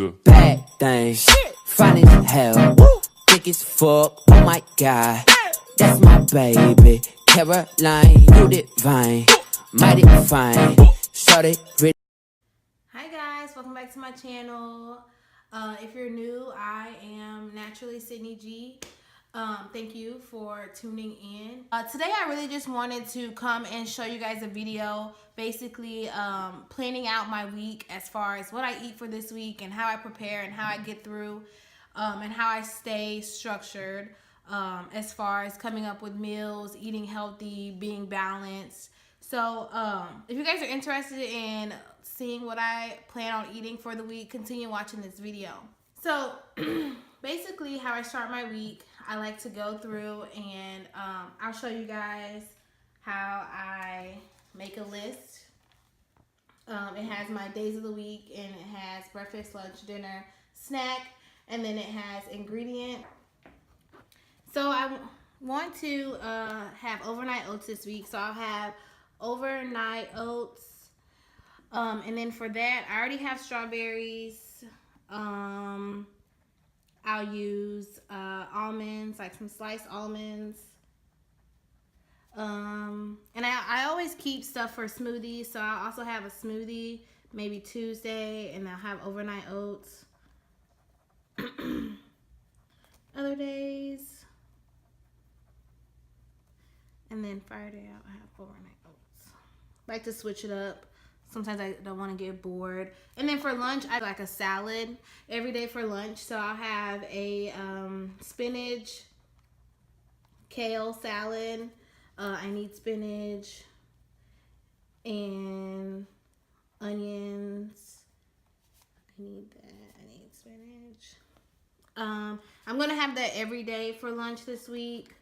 Bad things, fine as hell, thick as fuck, oh my god, that's my baby, Caroline, you divine, mighty fine, shorty, rich. Hi guys, welcome back to my channel. If you're new, I am Naturally Sydney G. Thank you for tuning in. Today I really just wanted to come and show you guys a video basically planning out my week as far as what I eat for this week and how I prepare and how I get through and how I stay structured as far as coming up with meals, eating healthy, being balanced. So if you guys are interested in seeing what I plan on eating for the week, continue watching this video. So basically how I start my week, I like to go through and I'll show you guys how I make a list. It has my days of the week and it has breakfast, lunch, dinner, snack, and then it has ingredient. So I want to have overnight oats this week. So I'll have overnight oats. And then for that, I already have strawberries. I'll use almonds, like some sliced almonds. And I always keep stuff for smoothies. So I'll also have a smoothie maybe Tuesday, and I'll have overnight oats other days. And then Friday I'll have overnight oats. I like to switch it up. Sometimes I don't want to get bored. And then for lunch, I like a salad every day for lunch. So I'll have a spinach, kale salad. I need spinach and onions. I need that. I need spinach. I'm going to have that every day for lunch this week.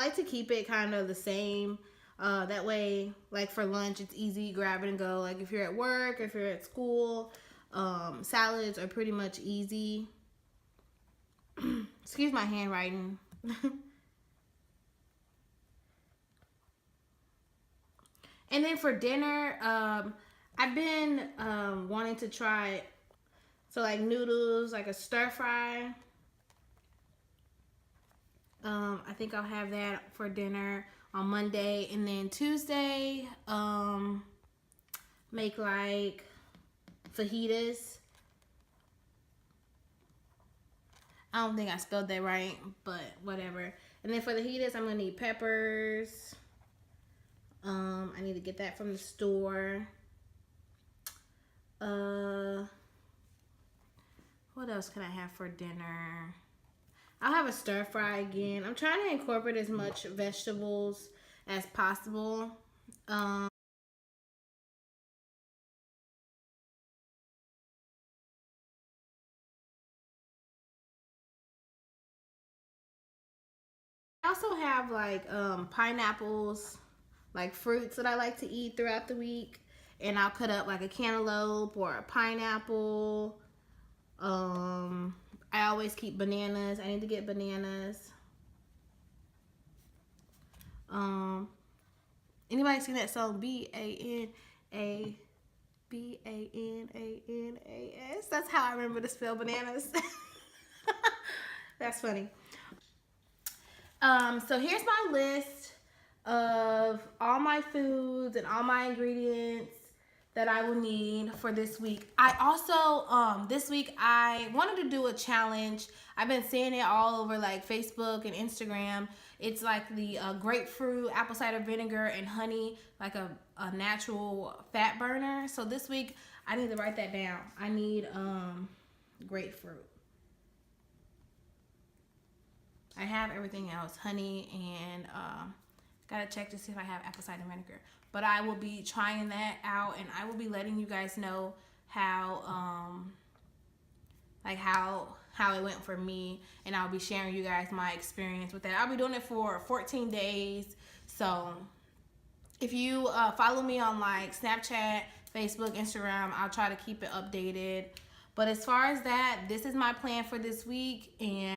I like to keep it kind of the same. That way, like for lunch, it's easy, grab it and go. Like if you're at work, if you're at school, salads are pretty much easy. Excuse my handwriting. And then for dinner, I've been wanting to try, so like noodles, like a stir fry. I think I'll have that for dinner on Monday. And then Tuesday, make like fajitas. I don't think I spelled that right, but whatever. And then for the fajitas, I'm gonna need peppers. I need to get that from the store. What else can I have for dinner? I'll have a stir fry again. I'm trying to incorporate as much vegetables as possible. I also have like pineapples, like fruits that I like to eat throughout the week. And I'll cut up like a cantaloupe or a pineapple. I always keep bananas. I need to get bananas. Anybody seen that song B-A-N-A-B-A-N-A-N-A-S? That's how I remember to spell bananas. That's funny. So here's my list of all my foods and all my ingredients that I will need for this week. I also, this week, I wanted to do a challenge. I've been seeing it all over like Facebook and Instagram. It's like the grapefruit, apple cider vinegar, and honey, like a natural fat burner. So this week, I need to write that down. I need grapefruit. I have everything else, honey, and gotta check to see if I have apple cider vinegar. But I will be trying that out, and I will be letting you guys know how how it went for me, and I'll be sharing you guys my experience with that. I'll be doing it for 14 days. So if you follow me on like Snapchat, Facebook, Instagram, I'll try to keep it updated. But as far as that, this is my plan for this week, and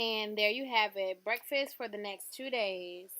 And there you have it. Breakfast for the next 2 days.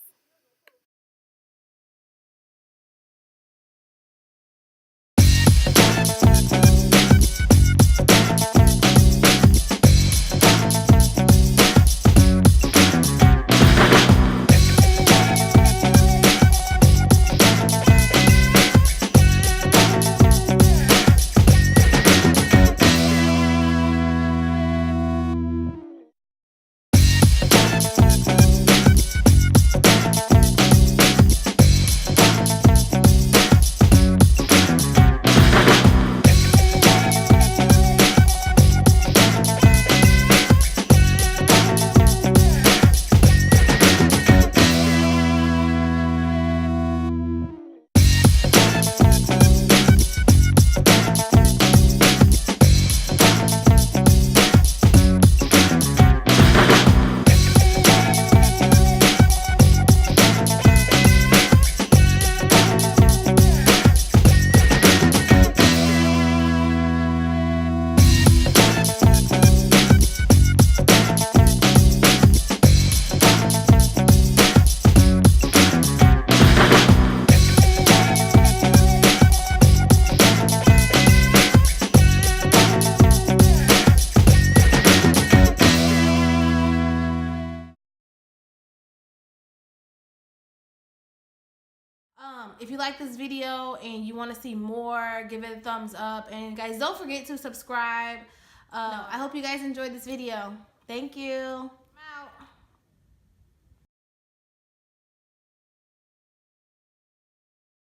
If you like this video and you want to see more, give it a thumbs up. And guys, don't forget to subscribe. I hope you guys enjoyed this video. Thank you.